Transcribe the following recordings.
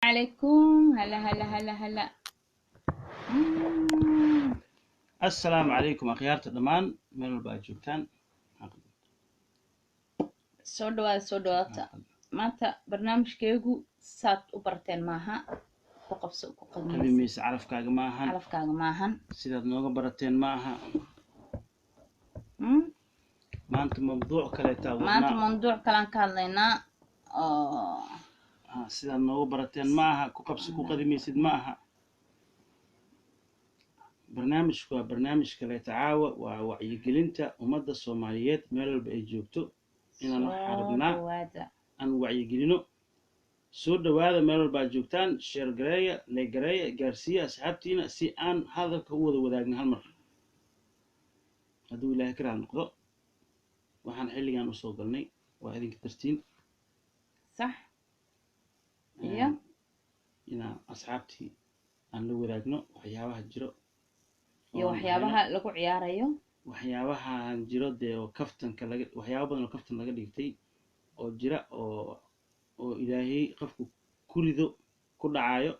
عليكم. هلا. السلام عليكم أخيارة الضمان من الباجوتان. soo dhawaata maanta barnaamijkeegu saad u barteen maaha ku qabso ku qadimaysa calafkaaga maahan sidaad nooga barateen maaha maanta mawduuc kale kalaan ka hadlaynaa oo sidaad nooga barateen maaha ku qabso ku qadimaysid maaha barnaamijku waa barnaamij kale tacaawa waa wacyigelinta ummadda Soomaaliyeed meel walba ay joogto inaan waxaan rabnaa aan wacyigelino soo dhawaada meel walba aad joogtaan share gareeya like gareeya gaarsiiya asxaabtiina si aan hadalka u wada wadaagno hal mar hadduu ilaahay ka raali noqdo waxaan xilligan u soo galnay waa idinka tartiin sax iyo inaan asxaabtii aan la wadaagno waxyaabaha jiro iyo waxyaabaha lagu ciyaarayo waxyaabahan jiro dee oo kaftanka laga waxyaabo badan oo kaftan laga dhigtay oo jira oo ilaahay qofku ku rido ku dhacayo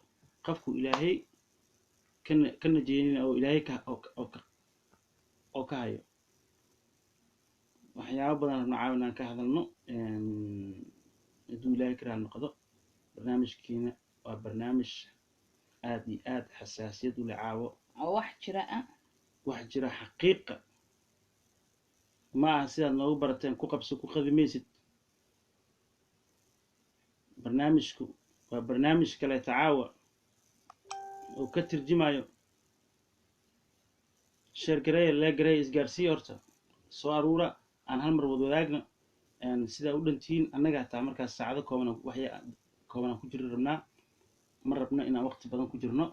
qofku ilaahay kana jeedina oo ilaahay ka hayo waxyaabo badan rabna caawinaan ka hadalno hadduu ilaahay ka raali noqdo barnaamijkiina waa barnaamij aad iyo aad xasaasiyad u leh caawo oo wax jira xaqiiqa ما سيد نو برتين كو قبس كو خدميsid barnaamijku waa barnaamij kale tacaawa oo ka tarjumayo shirkareey la garay isgaarsiyo horta soo aruura aan hal mar wadaagna sida u dhantiin annaga taa markaas saacado kooban ku jiri rabnaa ma rabna inaan waqti badan ku jirno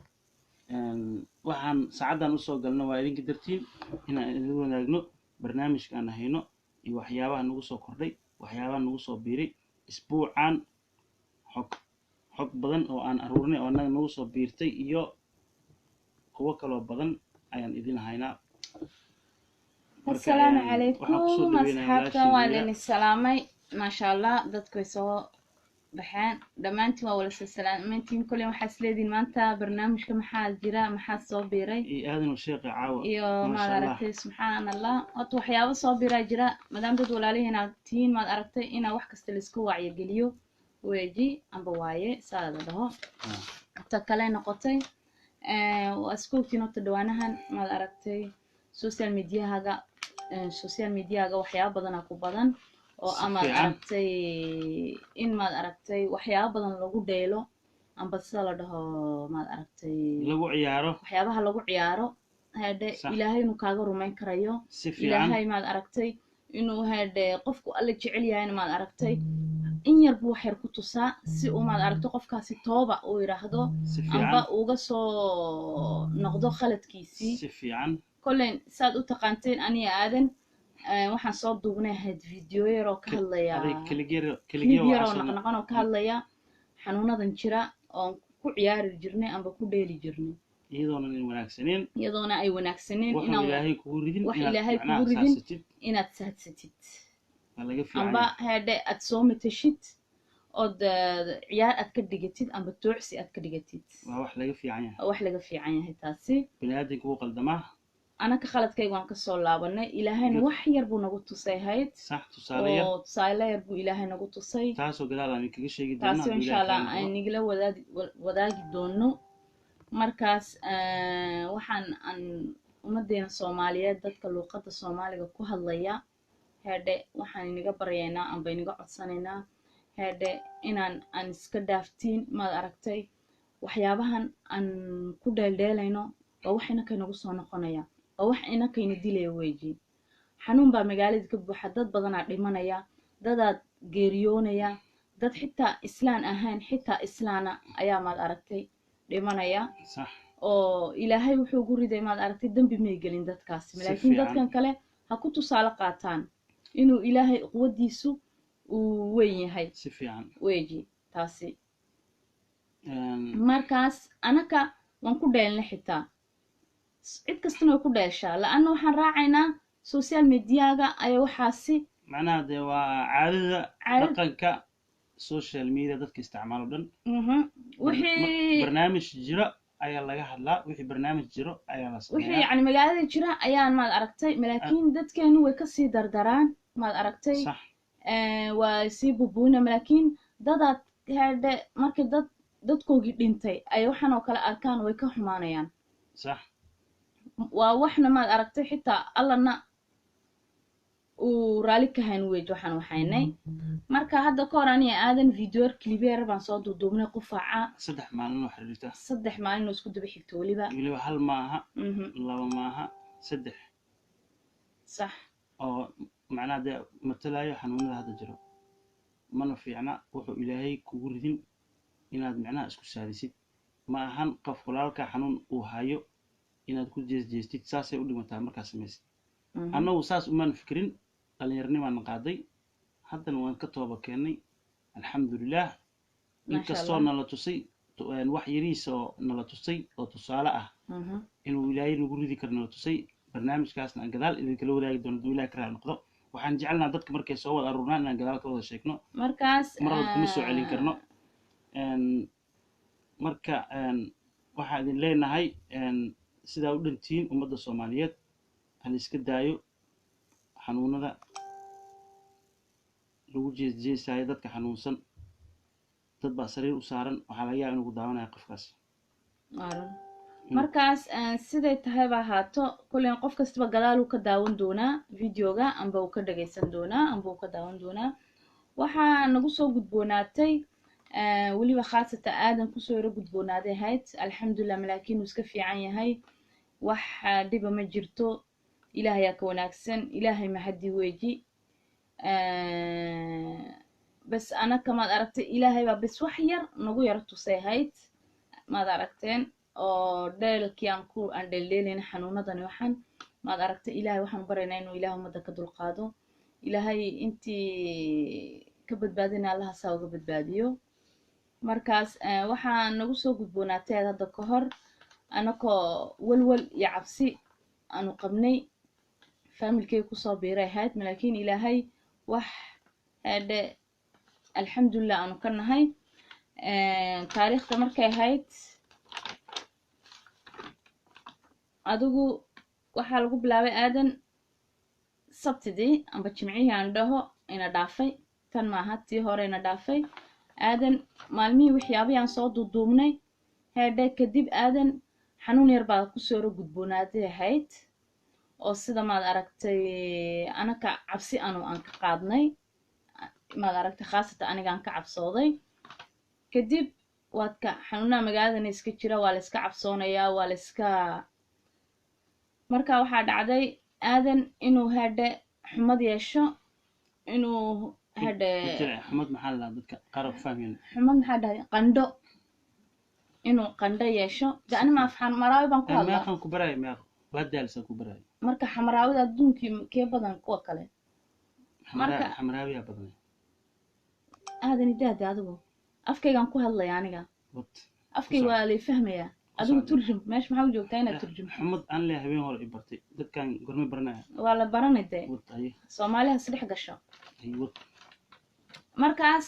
waxaan saacadan u soo galno waa idinka dartiin inaan idin wadaagno barnaamijka aan hayno iyo waxyaabaha nagu soo kordhay waxyaabaha nagu soo biiray isbuucan xog badan oo aan aruurnay oo anaga nagu soo biirtay iyo kuwa kale badan ayaan idin haynaa assalaamu calaykum asxaabta waa idin salaamay ma sha Allah dadku soo baxaan dhamaantiin waa wala salaamayntiin kulli waxa isleedin maanta barnaamijka maxaa jira maxaa soo biiray aadan u sheeqay caawa iyo ma aragtay subhanallah wato waxyaabo soo biiray jira madam dad walaalihiina tiin ma aragtay ina wax kasta la isku wacyi geliyo weeji amba waaye saada dhaho ta kale noqotay waa isku tinota dhawaanahan ma aragtay social media-ga waxyaabo badan ku badan oo ama aragtay in ma aragtay waxyaabo badan lagu dheelo amba sida la dhaho ma aragtay lagu ciyaaro waxyaabaha lagu ciyaaro hada ilaahay inuu kaaga rumayn karayo ilaahay ma aragtay inuu hada qofku alla jecel yahay ma aragtay in yar buu xir ku tusaa si uu ma aragtay qofkaasi tooba uu yiraahdo amba uga soo noqdo khaladkiisi si fiican kulleen saad u taqaanteen aniga aadan waxaan soo duubnay had video yar oo ka hadlaya kaligeero naqnaqan oo ka hadlaya xanuunadan jira oo ku ciyaari jirnay amba ku dheeli jirnay iyadoona ay wanaagsaneen inaan ilaahay kugu ridin inaad saadsatid amba hada aad soo matashid oo ciyaar aad ka dhigatid amba toocsi aad ka dhigatid waa wax laga fiican yahay taasi bini'aadamku wuu qaldamaa أنا كخلتكي وأنا كسولابنا إلهي وحي يربو نقطوسي هايت صح تصالير تصالير يربو إلهي نقطوسي تاسو قلال أنا كل شيء قدامنا تاسو إن شاء الله نقله وداقي دونه مركز وحن أن ومدينا الصومالية دادك اللوقات الصومالية كوهالليا هذا وحن نقبرينا أم بينقع عدسانينا هذا إنان أن سكدافتين ما أركتي وحيابهن أن كودال ديلينو ووحينا كينو قصونا قنايا ووحينا كينو ديلي ويجي حنون با مقاليد كبو حداد بدنا عديمانيا داداد غيريونيا داد حتى إسلان أهان حتى إسلانا أيامات أركتي ديمانيا صح oo ilaahay wuxuu ugu riday maad aragtay dambi ma gelin dadkaas laakiin dadkan kale ha ku tusaale qaataan inuu ilaahay quwadiisu uu weyn yahay si fiican weeji taasi markaas anaka waan ku dheelnay xitaa cid kastana way ku dheeshaa la'aana waxaan raacaynaa social media-ga ayaa waxaasi macnaha dee waa caadada dhaqanka social media dadka isticmaalo dhan wixii barnaamij jira ayaa laga hadlaa wixii barnaamij jiro ayaa la wixii sameeyaa yani magaalada jira ayaan maad aragtay laakiin dadkeenu way kasii dardaraan maad aragtay sax waa sii bubuuna laakiin dadaad hadhe markii dadkoogii dhintay ay waxaan oo kale arkaan way ka xumaanayaan sax waa waxna maad aragtay xitaa allana uu raali ka hayn weyd waxaan waxaynay marka hadda ka hor aniga aadan videoer clibeer baan soo duuduubnay qufaaca 3 maalin oo xiriirta 3 maalin oo isku daba xigto waliba hal maaha laba maaha 3 sax oo macnaha dee matalayo xanuunada hadda jiro mana fiicna wuxuu ilaahay kugu ridin inaad macnaha isku saadisid ma ahan qof walaalka xanuun uu hayo inaad ku jeestid saasay u dhimataa markaa samaysid annagu saas umaan fikirin dhalinyarnimaan qaaday haddana waan ka tooba keennay alxamdulilah inkastoo nala tusay wax yariisa oo nala tusay oo tusaale ah inuu ilaahay nagu ridi karo nala tusay barnaamijkaasna aan gadaal idinkala wadaagi doono duu ilaah ka raali noqdo waxaan jecelnaa dadka markay soo wada aruurnaan inaan gadaal ka wada sheegno markaas mar walba kuma soo celin karno marka waxaan idin leenahay sidaa u dhantiin ummadda soomaaliyeed hal iska daayo xanuunada lagu jeesjeesaayo dadka xanuunsan dad baa sariir u saaran waxaa laga yaaba inuu ku daawanaya qofkaas markaas siday tahay ba ahaato kulleen qof kastaba gadaal uu ka daawan doonaa videoga amba uu ka dhagaysan doonaa amba uu ka daawan doonaa waxaa nagu soo gudboonaatay weliba khaasatan aadan kusoo yaro gudboonaaday ahayd alxamdulilah malaakiin uu iska fiican yahay wax dhiba ma jirto ilaahayaa ka wanaagsan ilaahay mahadii weeji bas anaka maad aragtay ilaahay baa bas wax yar nagu yaro tusay ahayd maad aragteen oo dheelkii aan dheeldheelayna xanuunadani waxaan maad aragtay ilaahay waxaan u baraynaa inuu ilaah ummadda ka dulqaado ilaahay intii ka badbaadina allaha saa uga badbaadiyo markaas waxaa nagu soo gudboonaatay hadda ka hor anakoo walwal iyo cabsi aanu qabnay familkay kusoo biiray ahayd laakiin ilaahay wax hadhe alxamdulilah aanu ka nahay taariikhda markay ahayd adigu waxaa lagu bilaabay aadan sabtidii amba jimcihii aan dhaho ina dhaafay tan maaha tii hore ina dhaafay aadan maalmihii waxyaabihii aan soo duuduubnay hadhe kadib aadan xanuun yar baa kusoo ro gudboonaaday ahayd oo sida maad aragtay anaka cabsi aan ka qaadnay maad aragtay khaasatan anigaan ka cabsooday kadib waadka xanuunaha magaaladana iska jira waa la iska cabsoonayaa waa la iska marka waxaa dhacday aadan inuu hadhe xumad yeesho inuu hadhe xumad maxaa la dadka qaar ku fahmeen xumad maxaa dhahay qandho inuu qandho yeesho dani ma xamaraawi baan ku hadlaa meeqan ku baray meeq waa daalsan ku baray marka xamaraawida adduunkii kee badan kuwa kale marka xamaraawiya badan aadan idaade adigu afkaygaan ku hadlaya aniga afkayga waa lay fahmayaa adigu turjum meesha maxaa u joogtaa inaad turjum xumad aan le habeen hore i bartay dadkan gorme baranaya waa la baranay dee soomaaliha isdhex gasho markaas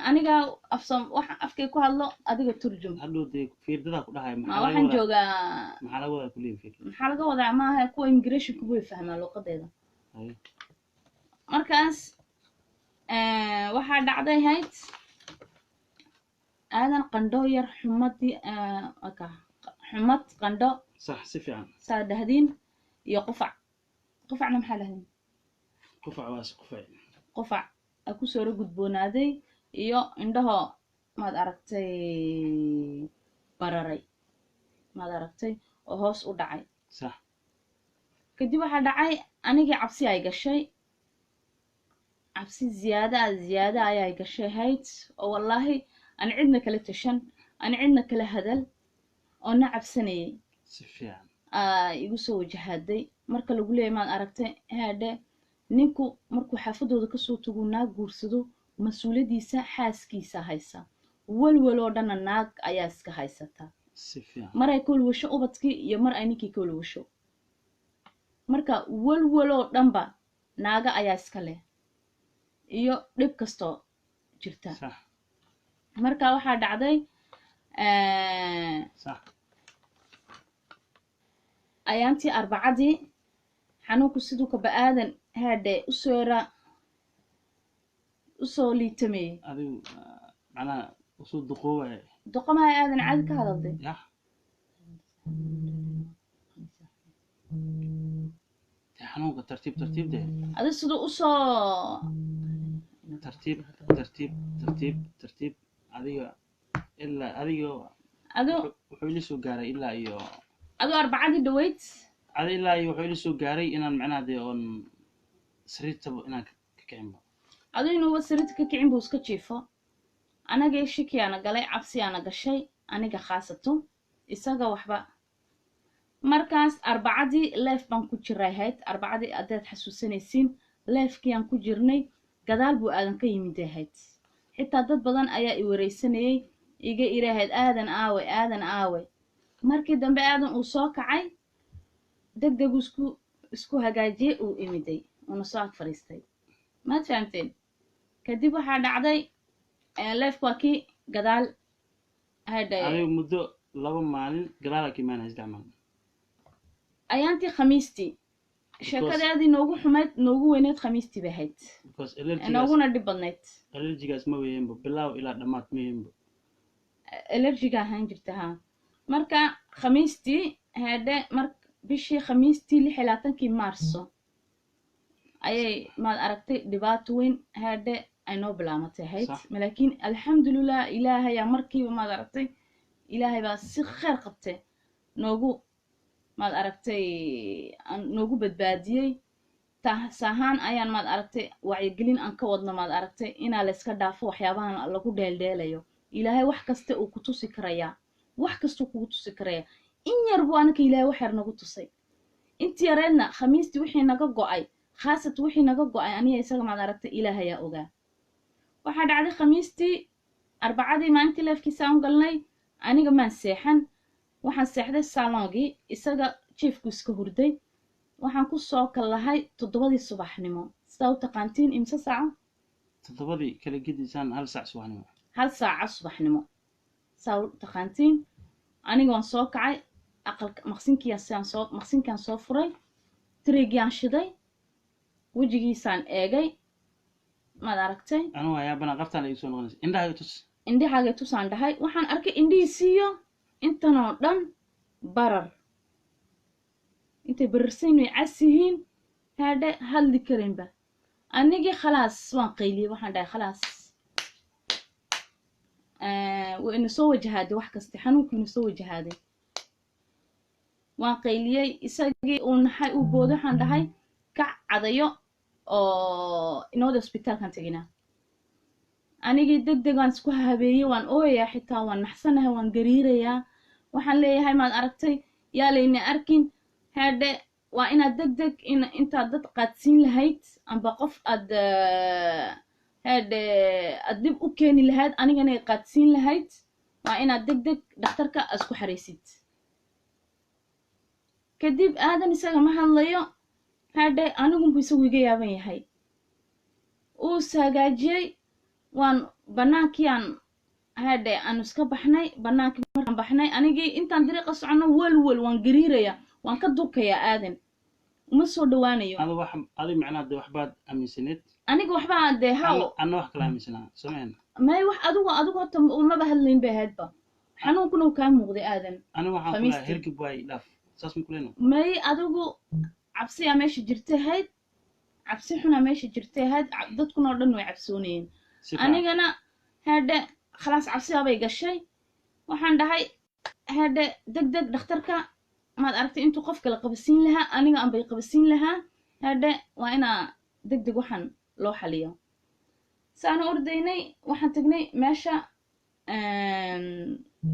aniga waxaan afkay ku hadlo adiga turjum hadhow dee fiirdadaa ku dhahay waxaan joogaa maxaa laga wadaa kuleeyin fiir maxaa laga wadaa maaha kuwa immigrationku way fahmaa luuqadeeda markaas waxaa dhacday hayd aadan qandho yar xumadii xumad qandho sax si fiican saa dhahdiin iyo qufac qufacna maxaa dhahdiin qufac waa si qufac qufac kusoo ro gudboonaaday iyo indhaho maad aragtay bararay maad aragtay oo hoos u dhacay sax kadib waxaa dhacay anigii cabsi ay gashay cabsi ziyaada ayaa gashay hayd oo wallaahi ani cidna kala tashan ani cidna kala hadal oo na cabsanayay si fiican igu soo wajahaaday marka lagu leeyahay maad aragtay hadhe ninku markuu xaafadooda kasoo tago naag guursado mas-uuliyadiisa xaaskiisa haysa walwaloo dhanna naag ayaa iska haysata si fiican mar ay ka walwasho ubadkii iyo mar ay ninkii ka walwasho marka walwaloo dhanba naaga ayaa iska leh iyo dhib kastoo jirta صح marka waxaa dhacday صح ayaantii arbacadii xanuunku siduu ka ba'aadan haadhe usoo liitameeyey هذا معناها وصول دقوة doqomaha aadan caadi ka hadalday يا حنوك ترتيب ترتيب ده adi siduu usoo ترتيب ترتيب ترتيب ترتيب هذه إلا هذه وحولي سو جاري إلا إيو aduu arbacadii dhaweyd هذه إلا إيو وحولي سو جاري إن معناها ده أن سريت تبو إنك كعمة aduu inuuba sariirta ka kicin buu iska jiifo anagii shikiyaana galay cabsiyaana gashay aniga khaasato isaga waxba markaas arbacadii leef baan ku jirahayd arbacadii haddaad xasuusanaysiin leefkiiyaan ku jirnay gadaal buu aadan ka yimid ahayd xitaa dad badan ayaa i wareysanayay iga irahayd aadan aawe markii dambe aadan uu soo kacay deg degu isku hagaajiyey uu imiday uuna soo ag fadhiistay maad fahamteen kadib waxaa dhacday leefku waa kii gadaal هذه مدة لو مالين قلالك ما نستعمل ayaantii khamiistii sheekadeedii noogu xumayd noogu weyneyd khamiistii bay ahayd nooguna dhib badnayd allergigaas ma weyenbo bilaaw ilaa dhammaad ma weyenbo allergiga ahaan jirta haa marka khamiistii haadhe bishii khamiistii 16 maarso ayay maad aragtay dhibaato weyn haadhe ay noo bilaamatay ahayd laakiin alxamdulilah ilaahayaa markiiba maad aragtay ilaahay baa si kheyr qabtay noogu maad aragtay noogu badbaadiyey taas ahaan ayaan maad aragtay wacyigelin aan ka wadno maad aragtay inaa layska dhaafo waxyaabahan lagu dheeldheelayo ilaahay wax kasta uu ku tusi karayaa wax kastuu kugu tusi karayaa in yar buu anaka ilaahay wax yar nagu tusay intii yareedna khamiistii wixii naga go'ay khaasat wixii naga go'ay aniga isaga maad aragtay ilaahayaa ogaa waxaa dhacday khamiistii arbacadii maalintii leefkiisaan galnay aniga maan seexan waxaan seexday salongii isaga jiefku iska hurday waxaan ku soo kallahay 7 subaxnimo sidaa u taqaantiin imse saaco 7 kala gediisaan 1 saac subaxnimo 1 saaca subaxnimo saa u taqaantiin aniga waan soo kacay aqalka maqsinkiaan soo furay tirigyaan shiday wejigiisaan eegay maad aragtay anuu ayaabana qabtaan ay soo noqonaysa indhahaaga tusaan dhahay waxaan arkay indhihiisiiyo intanoo dhan barar intay bararsayn way cas yihiin haadhe hadli karinba anigii khalaas waan qayliyey waxaan dhahay khalaas waa ina soo wajahaaday wax kasta xanuunku ina soo wajahaaday waan qayliyey isagii uu naxay uu boodo waxaan dhahay kac cadayo oo inooda hospitaalkan teginaa anigii deg deg aan isku habeeyey waan ooyayaa xitaa waan naxsanahay waan gariirayaa waxaan leeyahay maad aragtay yaa layna arkin haadhe waa inaad deg deg intaad dad qaadsiin lahayd amba qof aad haadhe aad dib u keeni lahayd anigana qaadsiin lahayd waa inaad deg deg dhakhtarka isku xaraysid kadib aadan isaga ma hadlayo haadhe anigunbu isagu iga yaaban yahay uu ishagaajiyey waan banaankiiaan haadhe aanu iska baxnay banaankii markaan baxnay anigii intaan dariiqa soconno welwel waan gariiraya waan ka durkayaa aadan uma soo dhawaanayo adi macnaa de waxbaad aaminsaneed aniga waxbaa dee haw anna wax kala aaminsanaa sameen may wax adigu horta umaba hadlayn bay ahaydba xanuunkuna uu kaa muuqday aadan aniga waxaan kulahay hergib waay dhaaf saas ma kuleyno may adigu cabsiyaa meesha jirtay ahayd cabsi xunaa meesha jirtay ahayd dadkuna oo dhan way cabsoonayeen anigana haadhe khalaas cabsiyaabay gashay waxaan dhahay haadhe deg deg dhakhtarka maad aragtay intuu qof kala qabasiin lahaa aniga anbay qabasiin lahaa haadhe waa inaa deg deg waxaan loo xaliyo saana ordaynay waxaan tagnay meesha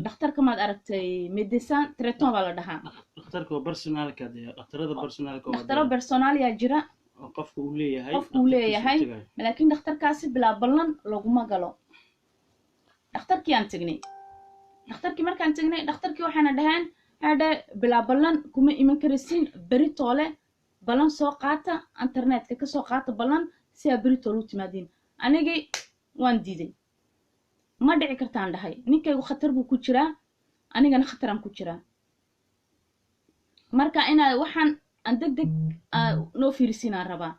dhakhtarka maad aragtay medecin traiton baa la dhahaa dhakhtarka personalka dhakhtaro personalia jira qofka uu leeyahay laakiin dhakhtarkaasi bilaa ballan laguma galo dhakhtarkii aan tagnay dhakhtarkii markaan tagnay dhakhtarkii waxaana dhaheen haadhe bilaa ballan kuma iman karaysiin beritoole ballan soo qaata internetka kasoo qaata ballan si aa beritoole u timaadiin anigii waan diiday ma dhici kartaan dhahay ninkaygu khatar buu ku jiraa anigana khataraan ku jiraa marka inaad waxaan aan deg deg noo fiirisiinaan rabaa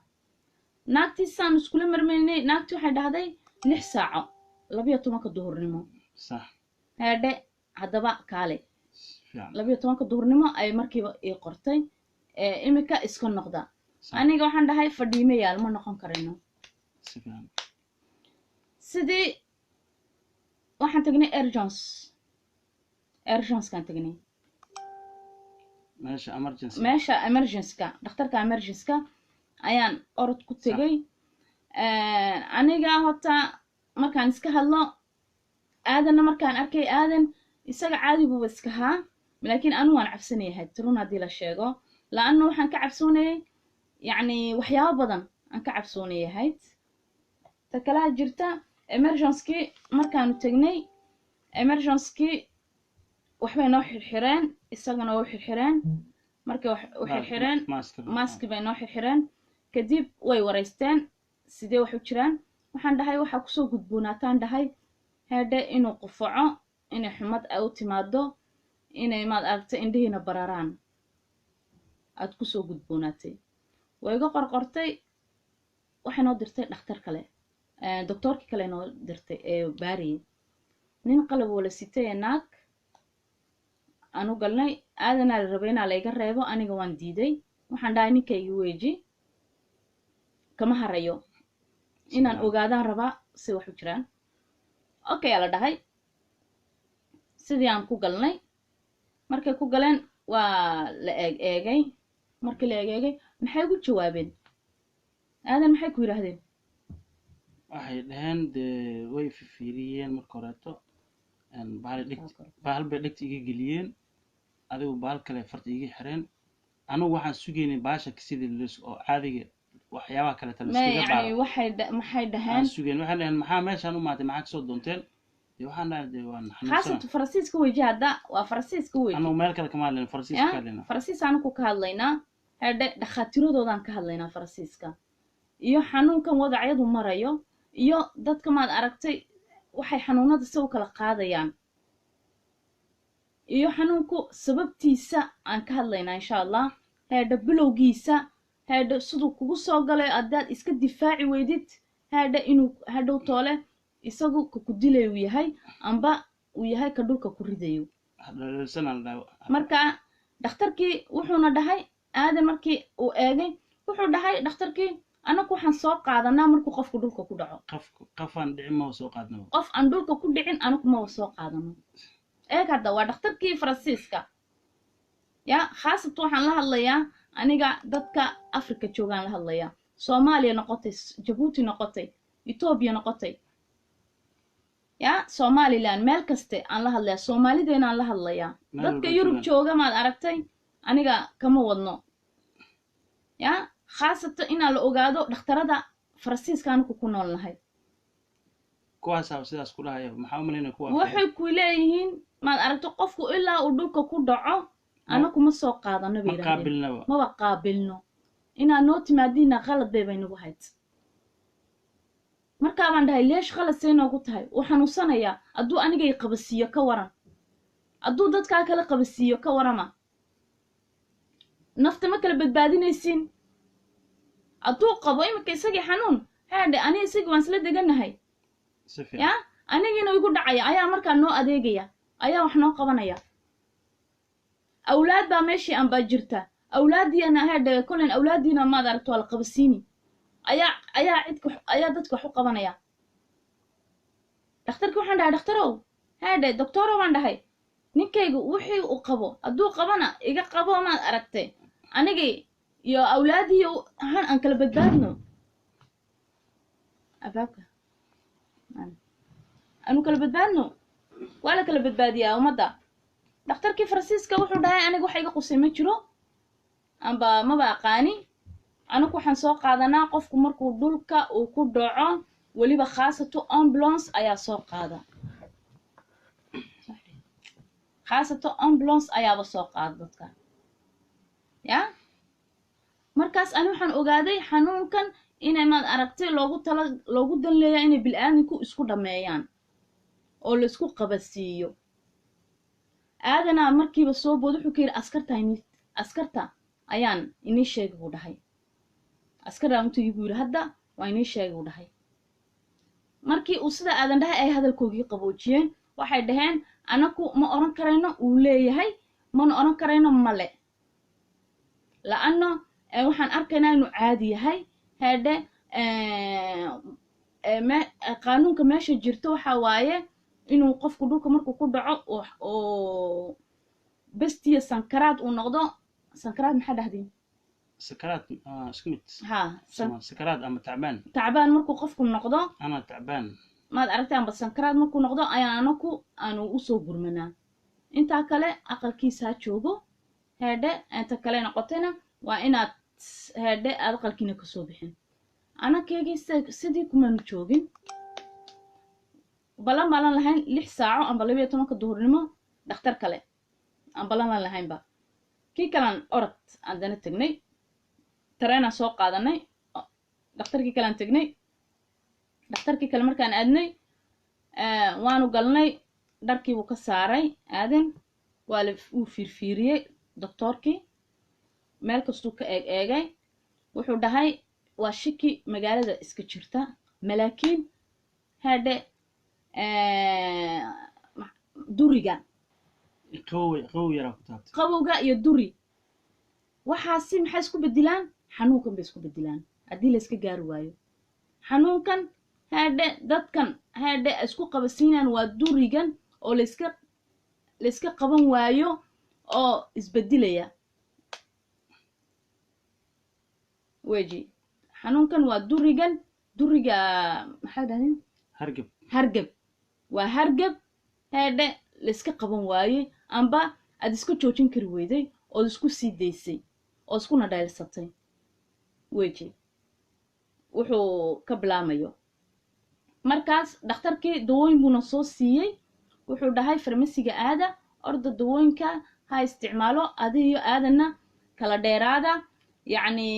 naagtiisaan iskula marmaynay naagti waxay dhahday 6 saaco 12 duhurnimo صح heedhe haddaba kaale فعلا 12 duhurnimo ay markiiba ii qortay imika iska noqda aniga waxaan dhahay fadhiime yaal ma noqon karayno فعلا sidii waxaan tagnay urgence kan tagnay ماشي emergency meesha emergency-ka dhakhtarka emergency-ka ayaan orod ku tegay aniga horta markaan iska hadlo aadanna markaan arkay aadan isaga caadi buu iska haa laakiin anu waan cabsanayahay run haddii la sheego laanna waxaan ka cabsoonayay yacni waxyaabo badan aan ka cabsoonayahay ta kalaa jirta emergency markaanu tagnay emergency waxbay noo xirxireen isagana waa xirxireen markay u xirxireen mask bay noo xirxireen kadib way wareysteen sidee wax u jiraan waxaan dhahay waxa ku soo gudboonaataan dhahay heedhe inuu qufaco inay xumad ay u timaado inay maad aragtay indhihiina bararaan aad ku soo gudboonaatay way iga qorqortay waxay noo dirtay dhakhtar kale doctorkii kale noo dirtay ee baariyay nin qalab wala sitay naag anu galnay aadanaa la rabay inaa layga reebo aniga waan diiday waxaan dhahay ninkaygi weeji kama harayo inaan ogaadaan rabaa si wax u jiraan okay aa la dhahay sidii aan ku galnay markay ku galeen waa la eegay markii la eegay maxay ugu jawaabeen aadan maxay ku yiraahdeen waxay dhaheen dee way fiiriyeen marka horeeto bahal bay dhegta iga geliyeen adigu bahal kale farta iga xireen anigu waxaan sugaynay baasha sidii oo caadiga waxyaabaha kale tan iskaga yani maxay dhaheen sugayn waxay dhaheen maxaa meeshaan u maatay maxaa kasoo doonteen dee waxaan dhahay waan xaasatu faransiiska weji hadda waa faransiiska weji anigu meel kale kama hadlayno faransiiska ka hadlaynaa faransiis anaku ka hadlaynaa hedhe dhakhaatiiradoodaan ka hadlaynaa faransiiska iyo xanuunkan wadacyadu marayo iyo dadka maad aragtay waxay xanuunada si u kala qaadayaan iyo xanuunku sababtiisa aan ka hadlaynaa insha allah heedha bilowgiisa heedha siduu kugu soo galay haddaad iska difaaci weydid heedha inuu hadhow toole isagu ka ku dilayu yahay amba uu yahay ka dhulka ku ridayo marka dhakhtarkii wuxuuna dhahay aadan markii uu eegay wuxuu dhahay dhakhtarkii anaku waxaan soo qaadanaa markuu qofku dhulka ku dhaco qof aan dhicin ma soo qaadno qof aan dhulka ku dhicin anaku ma soo qaadano eeg hadda waa dhakhtarkii faransiiska ya khaasatan waxaan la hadlayaa aniga dadka afrika joogaan la hadlayaa soomaaliya noqotay jabuuti noqotay etoobiya noqotay ya somaliland meel kaste aan la hadlayaa soomaalideena aan la hadlayaa dadka yurub jooga maad aragtay aniga kama wadno ya khaasatan inaa la ogaado dhakhtarada faransiiska anaku ku nool nahay kuwaasaa sidaas ku dhahaya maxaa u malaynaya kuwa waxay ku leeyihiin maad aragto qofku ilaa uu dhulka ku dhaco anaku ma soo qaadano bay yidhahdeen maba qaabilno inaad noo timaadiina qalad bay baynagu hayd markaa baan dhahay leesh qalad say noogu tahay uu xanuunsanayaa hadduu anigay qabasiiyo ka waran hadduu dadkaa kala qabasiiyo ka warama nafta ma kala badbaadinaysiin hadduu qabo iminka isagii xanuun haadhe aniga isagii waan isla deganahay ya anigiina igu dhacaya ayaa markaa noo adeegaya ayaa wax noo qabanaya awlaad baa meeshii anbaa jirta awlaadiina haadhe kolen awlaadiina maad aragto waa la qabasiini ayaa dadka wax u qabanaya dhakhtarkii waxaan dhahay dhakhtarow haadhe doctoro baan dhahay ninkaygu wixii uu qabo hadduu qabana iga qabo maad aragtay anigii iyo awlaadii han aan kala badbaadno abaabka aanu kala badbaadno waa la kala badbaadiyaa ummadda dhakhtarkii faransiiska wuxuu dhahay aniga waxa iga qusay ma jiro amba maba aqaani anaku waxaan soo qaadanaa qofku markuu dhulka uu ku dhaco weliba khaasato ambulance ayaa soo qaada khaasato ambulance ayaaba soo qaada dadka ya markaas ani waxaan ogaaday xanuunkan inay maad aragtay loogu dan leeyaa inay bil'aadinku isku dhammeeyaan oo la isku qabasiiyo. aadanaa markiiba soo bood wuxuu ka yidhi askarta ayaan inii sheegi buu dhahay. askaraa untagii buu yidhi hadda waa inii sheegi buu dhahay. markii uu sida aadan dhahay ay hadalkoogii qaboojiyeen waxay dhaheen anaku ma oran karayno uu leeyahay mana oran karayno male la'anno waxaan arkaynaa inuu caadi yahay heedhe qaanuunka meesha jirto waxa waaye inuu qofku dhulka markuu ku dhaco oo bestiya sankaraad uu noqdo. sankaraad maxaa dhahdeen? sakaraad isku mid ha sakaraad ama tacbaan markuu qofku noqdo ana tacbaan maad aragtay amba sankaraad markuu noqdo ayaan anaku aanu usoo gurmanaa. intaa kale aqalkiisa ha joogo heedhe inta kale noqotayna waa inaad heedhe aad aqalkiina kasoo bixin. anakeygii sidii kumanu joogin balan baalan lahayn 6 saaco amba 12 duhurnimo dhakhtar kale aan balan lahaynba. kii kalaan orod aandana tagnay tareenaa soo qaadanay dhakhtarkii kalean tagnay. dhakhtarkii kale markaan aadnay waanu galnay dharkiibuu ka saaray aadan wuu fiirfiiriyey doktoorkii meel kastuu ka eegay wuxuu dhahay waa shiki magaalada iska jirta malaakiin heedhe duriga qabowga iyo duri waxaasi maxay isku bedilaan xanuunkan bay isku bedilaan haddii la iska gaari waayo. xanuunkan heedhe dadkan heedhe isku qabasiinaan waa durigan oo layska qaban waayo oo isbedilaya weji. xanuunkan waa duriga maxaa dhahdeen hargab waa hargab heedhe layska qaban waaye amba aad iska joojin kari weyday ood isku sii daysay oo iskuna dhaylsatay weji wuxuu ka bilaamayo. markaas dhakhtarkii dawooyin buuna soo siiyey wuxuu dhahay farmasiga aada orda dawooyinka ha isticmaalo adiyo aadanna kala dheeraada yacni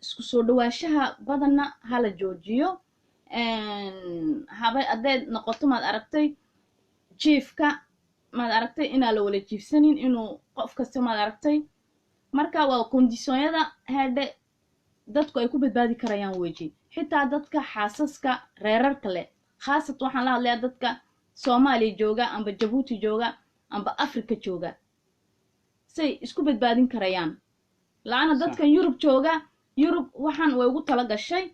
isku soo dhawaashaha badanna hala joojiyo. habay adeed noqoto maad aragtay jiifka maad aragtay inaa la wala jiifsanin inuu qof kasta maad aragtay marka waa kondisonyada heedhe dadku ay ku badbaadi karayaan weji. xitaa dadka xaasaska reerarka leh khaasat waxaan la hadlayaa dadka soomaaliya jooga amba jabuuti jooga amba afrika jooga say isku badbaadin karayaan la'aana dadkan yurub jooga yurub waxaan way ugu tala gashay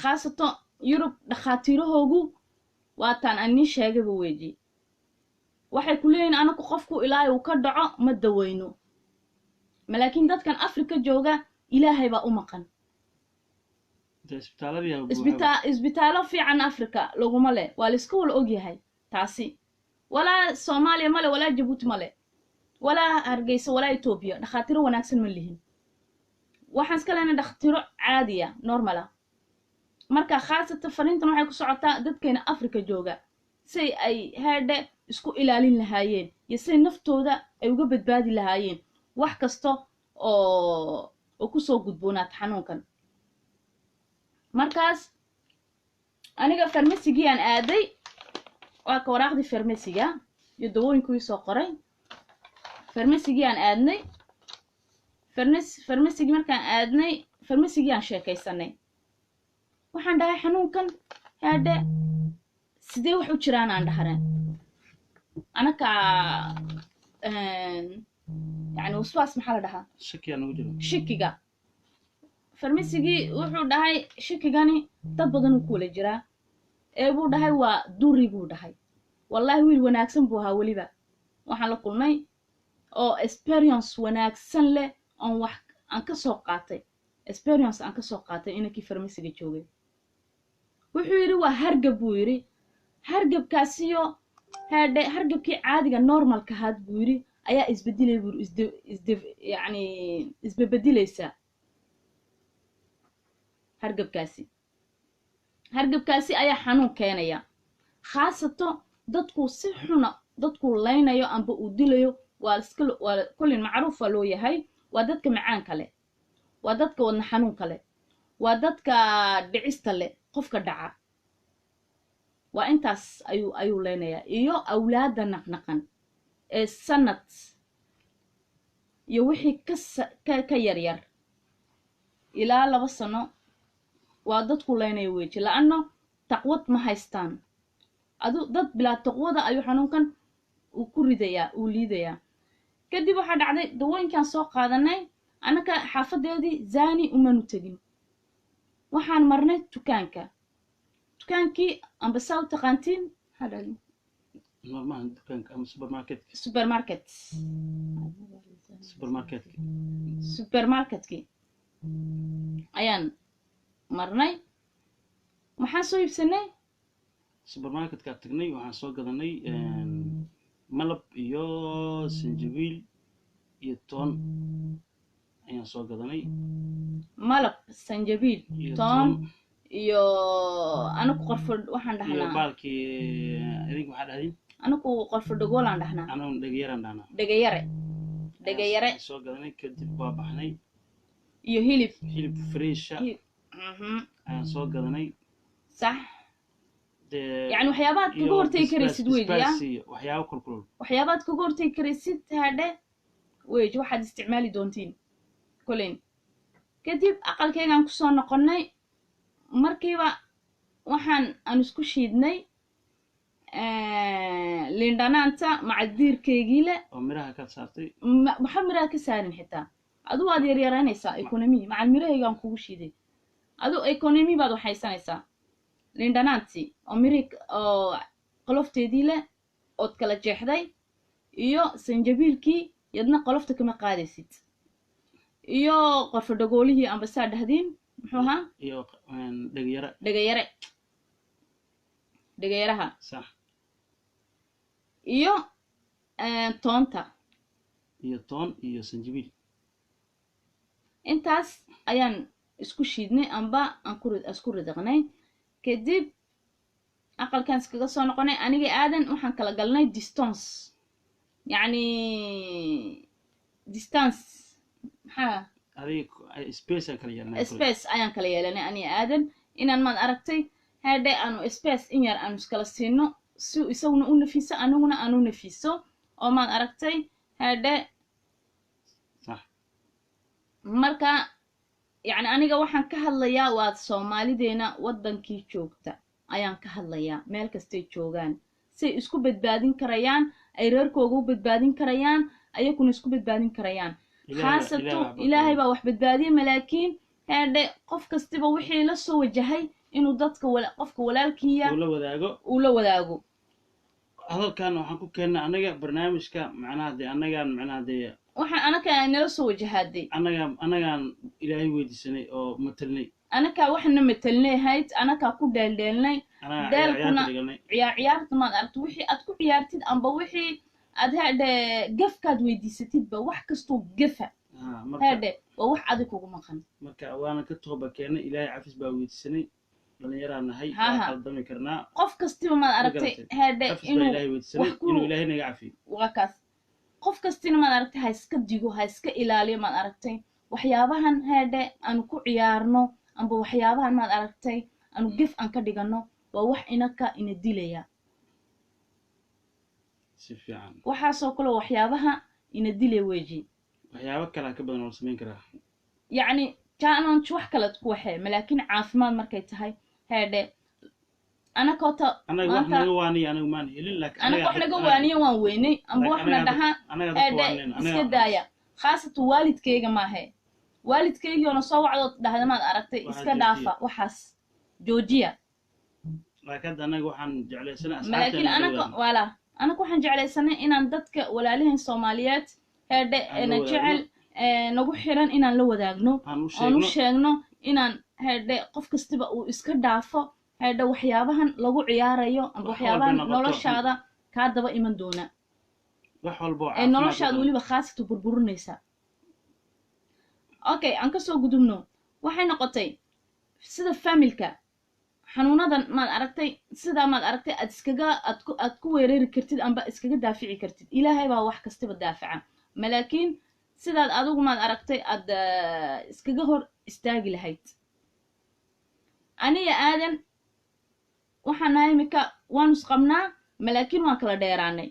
khaasato yurub dhakhaatiirahoogu waataan ani sheegaba weji waxay ku leeyihin anaku qofku ilaahay uu ka dhaco ma daweyno malaakiin dadkan afrika jooga ilaahay baa u maqan. isbitaalo fiican afrika laguma leh waa layska wala ogyahay taasi walaa soomaaliya male walaa jabuuti male walaa hargeysa walaa etoobiya dhakhaatiiro wanaagsan ma lihin. waxaan iska lehna dhakhaatiiro caadiya normala. marka khaasatan fariintan waxay ku socotaa dadkeena afrika jooga say ay heedhe isku ilaalin lahaayeen iyo say naftooda ay uga badbaadi lahaayeen wax kasta oo kusoo gudboonaata xanuunkan. markaas aniga farmasigii aan aaday waa ka waraaqdii farmasiga iyo dawooyinkii soo qoray. farmasigii aan aadnay farmasigii markaan aadnay farmasigii aan sheekaysanay waxaan dhahay xanuunkan heedhe sidee wax u jiraan aan dhahareen anaka yani waswaas maxaa la dhahaa shikiga. farmasigii wuxuu dhahay shikigani dad badan uu ku wala jiraa buu dhahay waa duri buu dhahay. wallahi wiil wanaagsan buu ahaa weliba waxaan la kulmay oo experience wanaagsan leh oon wax aan ka soo qaatay inankii farmasiga joogay. wuxuu yidhi waa hargab buu yidhi hargabkaasiyo heedhe hargabkii caadiga normalka ahaad buu yidhi ayaa isbedilay buu yani isbabedilaysaa. hargabkaasi ayaa xanuun keenaya khaasato dadku si xuna dadku laynayo amba uu dilayo waa kullin macruuf waa loo yahay waa dadka macaan kale waa dadka wadna xanuun kale waa dadka dhicista leh qofka dhaca waa intaas ayuu leenayaa iyo awlaadda naqnaqan ee sanad iyo wixii ka yaryar ilaa 2 sano waa dadku leenaya weji la'anno taqwad ma haystaan dad bilaa taqwada ayuu xanuunkan uu ku ridayaa uu liidayaa kadib waxaa dhacday dawooyinkaan soo qaadanay annaka xaafadeedii zani umanu tegin waxaan marnay dukaankii amba saa u taqaantiin maxaa dhali maaha dukaanka ama supermarketkii ayaan marnay maxaan soo iibsanay supermarketka tagnay waxaan soo gadanay malab iyo sanjabiil iyo toon ayaan soo gadanay malab sanjabiil toon iyo anaku qorfo waxaan dhahnaa iyo baalkii idinka waxaa dhahdin anaku qorfo dhagoolaan dhahnaa anaguna dhegayaraan dhahnaa dhegayare soo gadanay kadib waa baxnay iyo hilib fresha ayaan soo gadanay صح يعني وحيابات كغورتي كريسيد ويجيا وحيابات كلكل وحيابات كغورتي كريسيد هذا ويج واحد استعمالي دونتين كلين كدib aqalkaygaan ku soo noqonay markiiba waxaan aan isku shiidnay lindanaanta macadiirkeygii le oo miraha ka saartay waxa miraha ka saarin xitaa adu waad yaryaranaysaa economy macal mirahaygaan kugu shiiday adu economy baad waxaysanaysaa lindanaanti oo mirig oo qolofteedii leh ood kala jeexday iyo sanjabiilkii yadna qolofta kama qaadaysid iyo qorfo dhagoolihii amba saa dhahdiin muxuu ahaa iyo dhegayaraha sax iyo toonta iyo toon iyo sanjabiil intaas ayaan isku shiidnay amba aan isku ridaqnay kadib aqalkaan iskaga soo noqonay aniga aadan waxaan kala galnay distance يعني distance maxaa space kala yeelanay space ayaan kala yeelanay ani aadan inaan maad aragtay hadda aanu space in yar aanu iskala siino si isaguna u nafiso aniguna aanu nafiso oo maad aragtay hadda صح marka يعني aniga waxaan ka hadlayaa waa Soomaalideena wadankii joogta ayaan ka hadlayaa meel kastay joogaan si isku badbaadin karayaan ay reerkooda u badbaadin karayaan ayaguna isku badbaadin karayaan khaasatu ilaahay baa wax badbaadiye malaakiin hadda qof kastiba wixii la soo wajahay inuu dadka qofka walaalkiya uu la wadaago hadalkan waxaan ku keenay anaga barnaamijka macnaha waxaan anaka nala soo wajahaaday anagaan ilaahay weydiisanay oo matalnay anaka waxna matalnay hayd anaka ku dheeldheelnay dheelkuna ciyaarta maad aragto wixii aad ku ciyaartid amba wixii aad hadda gafkaad weydiisatidba wax kastoo gafa hadda waa wax adig kugu maqan marka waana ka tooba keenay ilaahay cafis baa weydiisanay dhalinyaraan nahay qaldami karnaa qof kastiba maad aragtay hadda inuu ilaahay naga cafiyo waa kaas qof kastina maad aragtay ha iska digo ha iska ilaaliyo maad aragtay waxyaabahan hadda aanu ku ciyaarno amba waxyaabahan maad aragtay aanu gef aan ka dhigano waa wax inaka ina dilaya si fiican waxaasoo kale waxyaabaha ina dilay weeji waxyaabo kale ka badan oo sameyn karaa يعني challenge wax kale ku waxay malaakiin caafimaad markay tahay hadda أنا كوتا أنا وإحنا جواني أنا ومان هلين لك أنا وإحنا جواني وان ويني أم وإحنا دها هذا إسكدايا خاصة والد كيجا ما هي والد كيجا أنا صوّع ده هذا ما أردت إسكدافة وحس جوجيا لكن أنا جوحن جعل سنة لكن أنا ولا أنا جوحن جعل سنة إن عندك ولا لهن صوماليات هذا أنا جعل نجوحيران إن لو ذاقنو أنو شيء إن هذا قف كستبا وإسكدافة هذا وحيابهن لغو عياريو amba waxyaabahan noloshaada ka daba iman doona wax walbo noloshaada waliba khaasatu burburinaysa okay aan ka soo gudubno waxay noqotay sida familka xanuunadan maad aragtay sida maad aragtay aad ku weerari kartid amba iskaga daafici kartid ilaahay baa wax kastaba daafaca malaakiin sidaad adigu maad aragtay aad iskaga hor istaagi lahayd aniga aadan waxaan nahay imika waan isqabnaa malaakiin waan kala dheeraanay